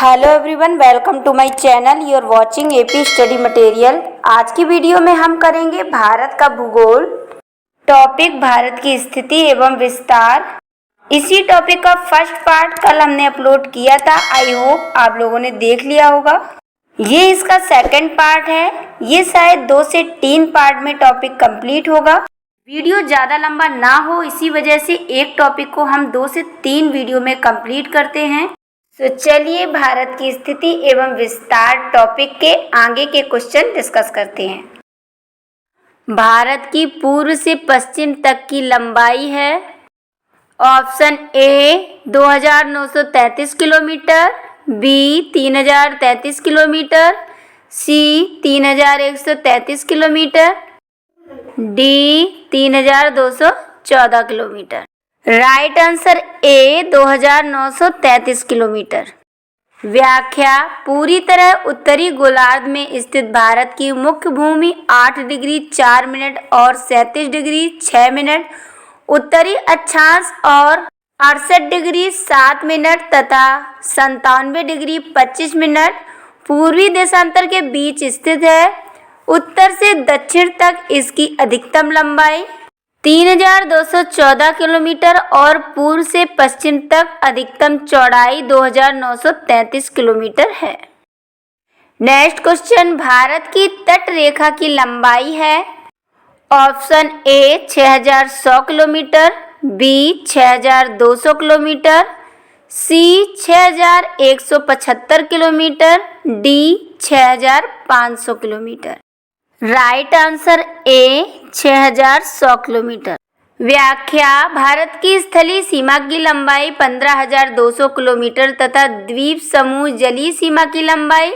Hello everyone, welcome to my channel. You are watching AP study material. आज की video में हम करेंगे भारत का भूगोल। टॉपिक भारत की स्थिति एवं विस्तार। इसी टॉपिक का फर्स्ट पार्ट कल हमने अपलोड किया था। आई होप आप लोगों ने देख लिया होगा। ये इसका सेकंड पार्ट है। ये शायद 2 से 3 पार्ट में टॉपिक कंप्लीट होगा। वीडियो ज़्यादा लंबा ना हो, इसी वजह से एक टॉपिक को हम 2 से 3 वीडियो में कंप्लीट करते हैं। तो चलिए भारत की स्थिति एवं विस्तार टॉपिक के आगे के क्वेश्चन डिस्कस करते हैं। भारत की पूर्व से पश्चिम तक की लंबाई है। Option A 2933 kilometre, B 3033 kilometre, C 3133 kilometre, D 3214 kilometre. Right answer A 2933 kilometre. व्याख्या: पूरी तरह उत्तरी गोलार्ध में स्थित भारत की मुख्य भूमि 8 डिग्री 4 मिनट और 37 डिग्री 6 मिनट, उत्तरी अक्षांश और 68 डिग्री 7 मिनट तथा 97 डिग्री 25 मिनट पूर्वी देशांतर के बीच स्थित है। उत्तर से दक्षिण तक इसकी अधिकतम लंबाई 3214 किलोमीटर और पूर्व से पश्चिम तक अधिकतम चौड़ाई 2933 किलोमीटर है। नेक्स्ट क्वेश्चन, भारत की तट रेखा की लंबाई है। Option A 6100 kilometre, B 6200 kilometre, C 6175 kilometre, D 6500 kilometre. Right answer A 6100 kilometre. व्याख्या: भारत की स्थलीय सीमा की लंबाई 15200 किलोमीटर तथा द्वीप समूह जलीय सीमा की लंबाई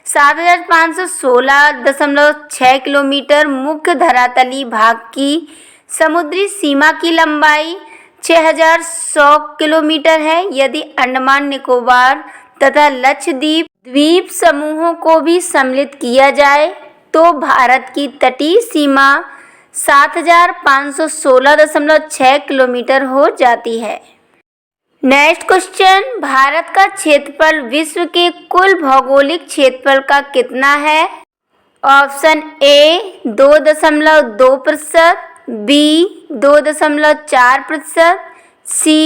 7516.6 किलोमीटर, मुख्य धरातली भाग की समुद्री सीमा की लंबाई 6100 किलोमीटर है। यदि अंडमान निकोबार तथा लक्षद्वीप द्वीप समूहों को भी सम्मिलित किया जाए तो भारत की तटीय सीमा 7516.6 किलोमीटर हो जाती है। नेक्स्ट क्वेश्चन, भारत का क्षेत्रफल विश्व के कुल भौगोलिक क्षेत्रफल का कितना है? Option A 2.2%, B 2.4%, C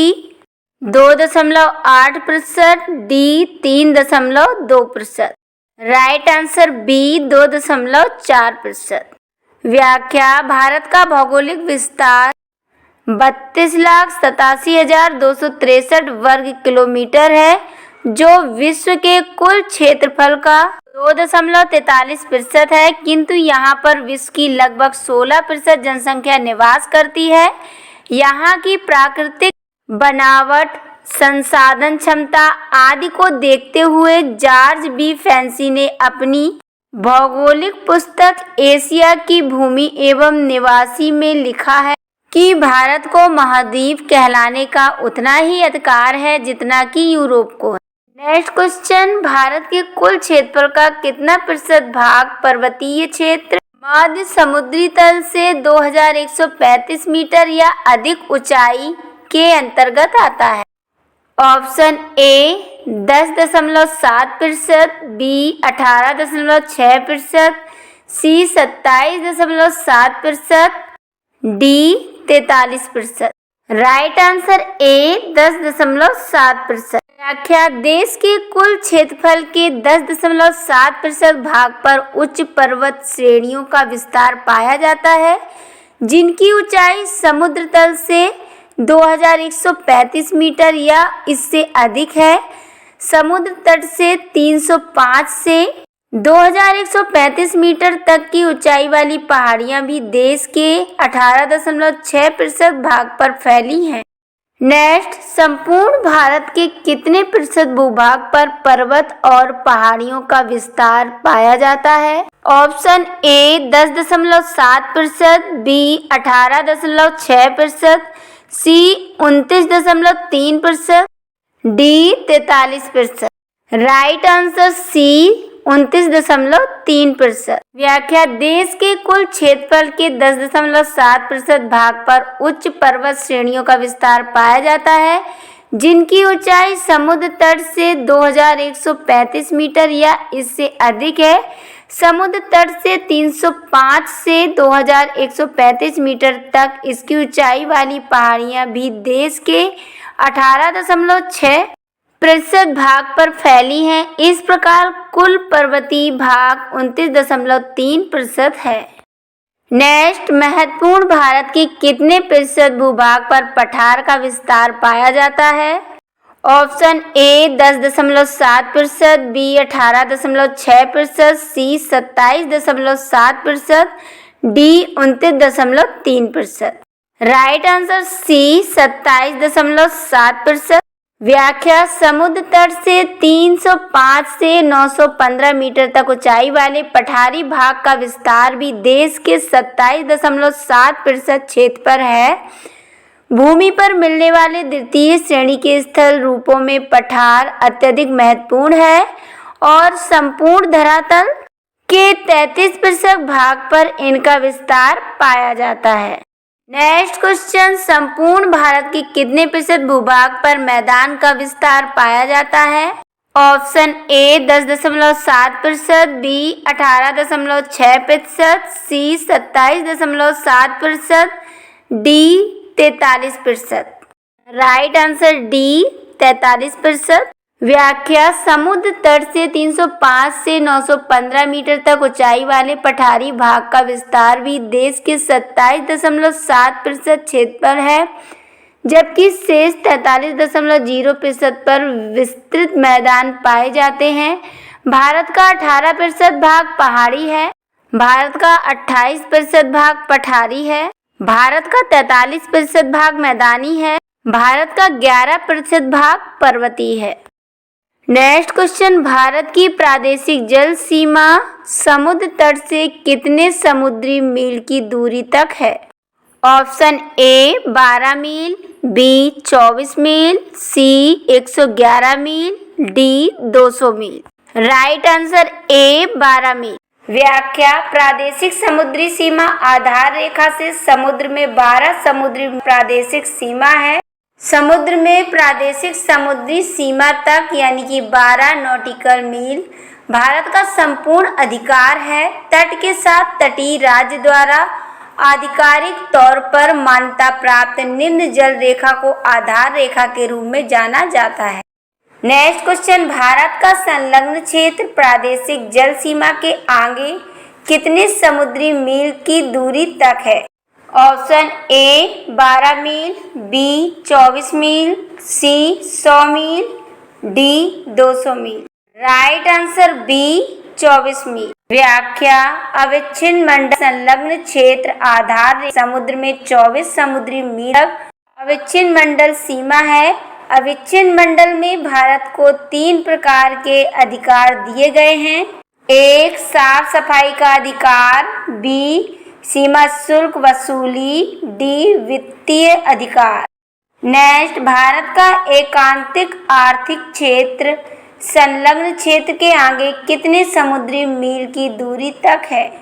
2.8%, D 3.2%। Right answer B 2.4%। व्याख्या: भारत का भौगोलिक विस्तार 32,87,263 वर्ग किलोमीटर है, जो विश्व के कुल क्षेत्रफल का 2.43% है। किंतु यहाँ पर विश्व की लगभग 16% जनसंख्या निवास करती है। यहाँ की प्राकृतिक बनावट, संसाधन क्षमता आदि को देखते हुए जॉर्ज बी फैंसी ने अपनी भौगोलिक पुस्तक एशिया की भूमि एवं निवासी में लिखा है कि भारत को महाद्वीप कहलाने का उतना ही अधिकार है जितना कि यूरोप को है। नेक्स्ट क्वेश्चन, भारत के कुल क्षेत्रफल का कितना प्रतिशत भाग पर्वतीय क्षेत्र मध्य समुद्री तल से 2135 मीटर या अधिक ऊंचाई के अंतर्गत आता है? Option A 10.7%, B 18.6%, C 27.7%, D 43%। Right answer A 10.7%। व्याख्या: देश के कुल क्षेत्रफल के 10.7% भाग पर उच्च पर्वत श्रेणियों का विस्तार पाया जाता है, जिनकी ऊंचाई समुद्र तल से 2135 मीटर या इससे अधिक है। समुद्र तट से 305 से 2135 मीटर तक की ऊंचाई वाली पहाड़ियां भी देश के 18.6% भाग पर फैली हैं। नेक्स्ट, संपूर्ण भारत के कितने प्रतिशत भूभाग पर पर्वत और पहाड़ियों का विस्तार पाया जाता है? Option A 10.7%, B 18.6%, C 29.3%, D 43%। Right answer C 29.3%। व्याख्या: देश के कुल क्षेत्रफल के 10.7% भाग पर उच्च पर्वत श्रेणियों का विस्तार पाया जाता है, जिनकी ऊंचाई समुद्र तट से 2135 मीटर या इससे अधिक है। समुद्र तट से 305 से 2135 मीटर तक इसकी ऊंचाई वाली पहाड़ियां भी देश के 18.6% भाग पर फैली हैं। इस प्रकार कुल पर्वतीय भाग 29.3% है। नेक्स्ट, महत्वपूर्ण भारत के कितने प्रतिशत भूभाग पर पठार का विस्तार पाया जाता है? Option A 10.7%, B 18.6%, C 27.7%, D 29.3%। Right answer C 27.7%। व्याख्या, समुद्र तट से 305 से 915 मीटर तक ऊंचाई वाले पठारी भाग का विस्तार भी देश के 27.7% क्षेत्र पर है। भूमि पर मिलने वाले द्वितीय श्रेणी के स्थल रूपों में पठार अत्यधिक महत्वपूर्ण है और संपूर्ण धरातल के 33% भाग पर इनका विस्तार पाया जाता है। नेक्स्ट क्वेश्चन, संपूर्ण भारत के कितने प्रतिशत भूभाग पर मैदान का विस्तार पाया जाता है? Option A 10.7%, B 18.6%, C 27.7%, D 43%। Right answer D 43%। व्याख्या, समुद्र तट से 305 से 915 मीटर तक ऊंचाई वाले पठारी भाग का विस्तार भी देश के 27.7% क्षेत्र पर है, जबकि शेष 43.0% पर विस्तृत मैदान पाए जाते हैं। भारत का 18% भाग पहाड़ी है, भारत का 28% भाग पठारी है, भारत का 43% भाग मैदानी है, भारत का 11% भाग पर्वतीय है। नेक्स्ट क्वेश्चन, भारत की प्रादेशिक जल सीमा समुद्र तट से कितने समुद्री मील की दूरी तक है? ऑप्शन ए 12 मील, बी 24 मील, सी 111 मील, डी 200 मील। राइट आंसर ए 12 मील। व्याख्या, प्रादेशिक समुद्री सीमा आधार रेखा से समुद्र में 12 समुद्री प्रादेशिक सीमा है। समुद्र में प्रादेशिक समुद्री सीमा तक यानी कि 12 नॉटिकल मील भारत का संपूर्ण अधिकार है। तट के साथ तटीय राज्य द्वारा आधिकारिक तौर पर मान्यता प्राप्त निम्न जल रेखा को आधार रेखा के रूप में जाना जाता है। नेक्स्ट क्वेश्चन, भारत का संलग्न क्षेत्र प्रादेशिक जल सीमा के आगे कितने समुद्री मील की दूरी तक है? ऑप्शन ए 12 मील, बी 24 मील, सी 100 मील, डी 200 मील। राइट आंसर बी 24 मील। व्याख्या, अविच्छिन्न मंडल संलग्न क्षेत्र आधार समुद्र में 24 समुद्री मील तक अविच्छिन्न मंडल सीमा है। अविच्छिन्न मंडल में भारत को 3 प्रकार के अधिकार दिए गए हैं। एक, साफ सफाई का अधिकार, बी सीमा शुल्क वसूली, डी वित्तीय अधिकार। नेक्स्ट, भारत का एकांतिक आर्थिक क्षेत्र संलग्न क्षेत्र के आगे कितने समुद्री मील की दूरी तक है?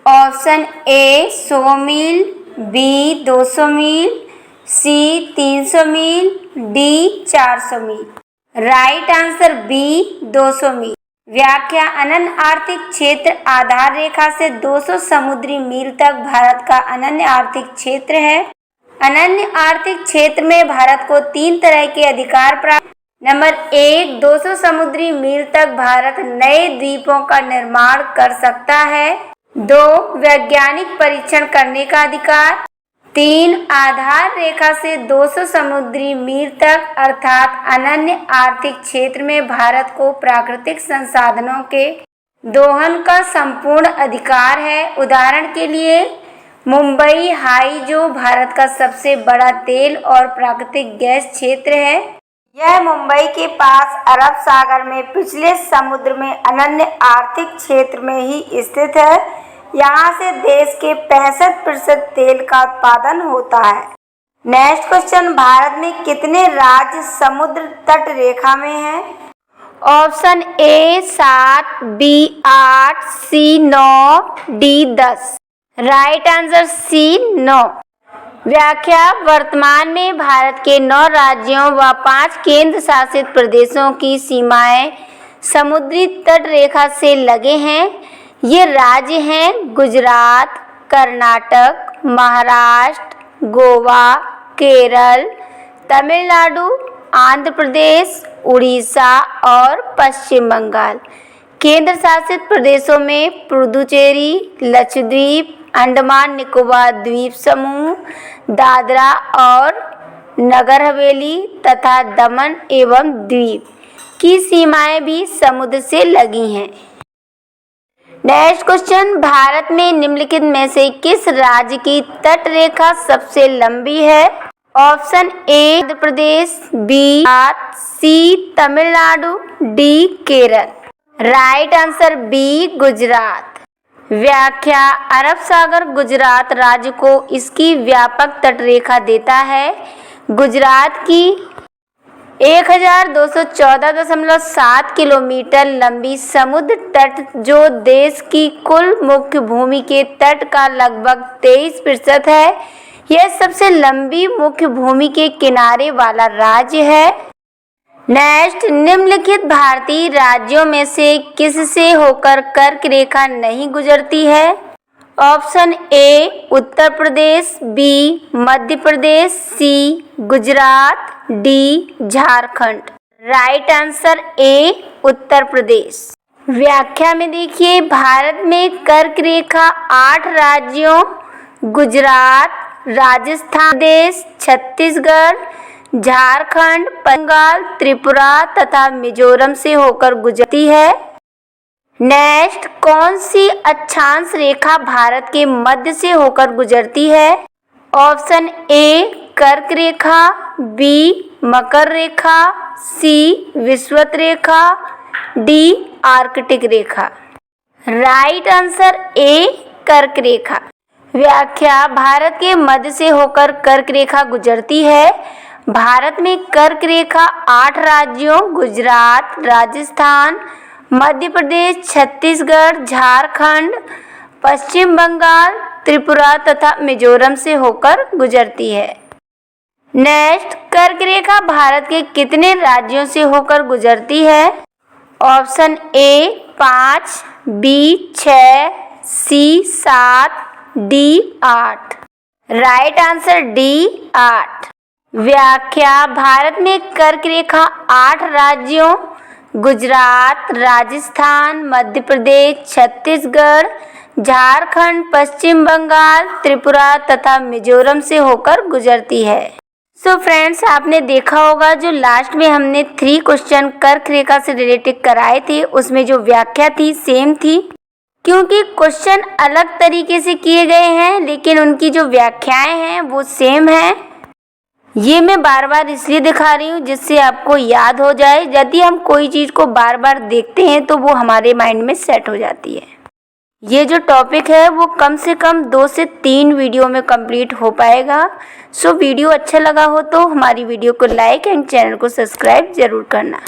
ऑप्शन ए 100 मील, बी 200 मील, सी 300 मील, डी 400 मील। राइट आंसर बी 200 मील। व्याख्या, अनन्य आर्थिक क्षेत्र आधार रेखा से 200 समुद्री मील तक भारत का अनन्य आर्थिक क्षेत्र है। अनन्य आर्थिक क्षेत्र में भारत को 3 तरह के अधिकार प्राप्त। नंबर 1, 200 समुद्री मील तक भारत नए द्वीपों का निर्माण कर सकता है। 2, वैज्ञानिक परीक्षण करने का अधिकार। 3, आधार रेखा से 200 समुद्री मील तक अर्थात अनन्य आर्थिक क्षेत्र में भारत को प्राकृतिक संसाधनों के दोहन का संपूर्ण अधिकार है। उदाहरण के लिए मुंबई हाई जो भारत का सबसे बड़ा तेल और प्राकृतिक गैस क्षेत्र है, यह मुंबई के पास अरब सागर में पिछले समुद्र में अनन्य आर्थिक क्षेत्र में ही स्थित है। यहाँ से देश के 65% तेल का उत्पादन होता है। नेक्स्ट क्वेश्चन, भारत में कितने राज्य समुद्र तट रेखा में हैं? Option A 7, B 8, C 9, D 10। Right answer C 9। व्याख्या वर्तमान में भारत के 9 राज्यों व 5 केंद्र शासित प्रदेशों की सीमाएं समुद्री तट रेखा से लगे हैं। ये राज्य हैं गुजरात, कर्नाटक, महाराष्ट्र, गोवा, केरल, तमिलनाडु, आंध्र प्रदेश, उड़ीसा और पश्चिम बंगाल। केंद्र शासित प्रदेशों में पुडुचेरी, लक्षद्वीप, अंडमान निकोबार द्वीप समूह, दादरा और नगर हवेली तथा दमन एवं द्वीप की सीमाएं भी समुद्र से लगी हैं। नेक्स्ट क्वेश्चन, भारत में निम्नलिखित में से किस राज्य की तट रेखा सबसे लंबी है? Option A Andhra Pradesh, B Gujarat, C Tamil Nadu, D Kerala. Right answer B Gujarat. व्याख्या अरब सागर गुजरात राज्य को इसकी व्यापक तटरेखा देता है। गुजरात की 1214.7 किलोमीटर लंबी समुद्र तट जो देश की कुल मुख्य भूमि के तट का लगभग 23% है, यह सबसे लंबी मुख्य भूमि के किनारे वाला राज्य है। नेक्स्ट, निम्नलिखित भारतीय राज्यों में से किससे होकर कर्क रेखा नहीं गुजरती है? Option A Uttar Pradesh, B Madhya Pradesh, C Gujarat, D Jharkhand. Right answer A Uttar Pradesh. व्याख्या में देखिए, भारत में कर्क रेखा 8 राज्यों गुजरात, राजस्थान प्रदेश, छत्तीसगढ़, झारखंड, बंगाल, त्रिपुरा तथा मिजोरम से होकर गुजरती है। नेक्स्ट, कौन सी अक्षांश रेखा भारत के मध्य से होकर गुजरती है? ऑप्शन ए कर्क रेखा, बी मकर रेखा, सी विषुवत रेखा, डी आर्कटिक रेखा। राइट आंसर ए कर्क रेखा। व्याख्या भारत के मध्य से होकर कर्क रेखा गुजरती है। भारत में कर्क रेखा 8 राज्यों गुजरात, राजस्थान, मध्य प्रदेश, छत्तीसगढ़, झारखंड, पश्चिम बंगाल, त्रिपुरा तथा मिजोरम से होकर गुजरती है। नेक्स्ट, कर्क रेखा भारत के कितने राज्यों से होकर गुजरती है? Option A 5, B 6, C 7, D 8। Right answer D 8। व्याख्या भारत में कर्क रेखा 8 राज्यों गुजरात, राजस्थान, मध्य प्रदेश, छत्तीसगढ़, झारखंड, पश्चिम बंगाल, त्रिपुरा तथा मिजोरम से होकर गुजरती है। सो फ्रेंड्स, आपने देखा होगा जो लास्ट में हमने 3 क्वेश्चन कर्क रेखा से रिलेटेड कराए थे, उसमें जो व्याख्या थी सेम थी। क्योंकि क्वेश्चन अलग तरीके से किए गए हैं लेकिन उनकी जो व्याख्याएं हैं वो सेम हैं। ये मैं बार बार इसलिए दिखा रही हूँ जिससे आपको याद हो जाए। यदि हम कोई चीज़ को बार बार देखते हैं तो वो हमारे माइंड में सेट हो जाती है। ये जो टॉपिक है वो कम से कम 2 से 3 वीडियो में कंप्लीट हो पाएगा। सो वीडियो अच्छा लगा हो तो हमारी वीडियो को लाइक एंड चैनल को सब्सक्राइब ज़रूर करना।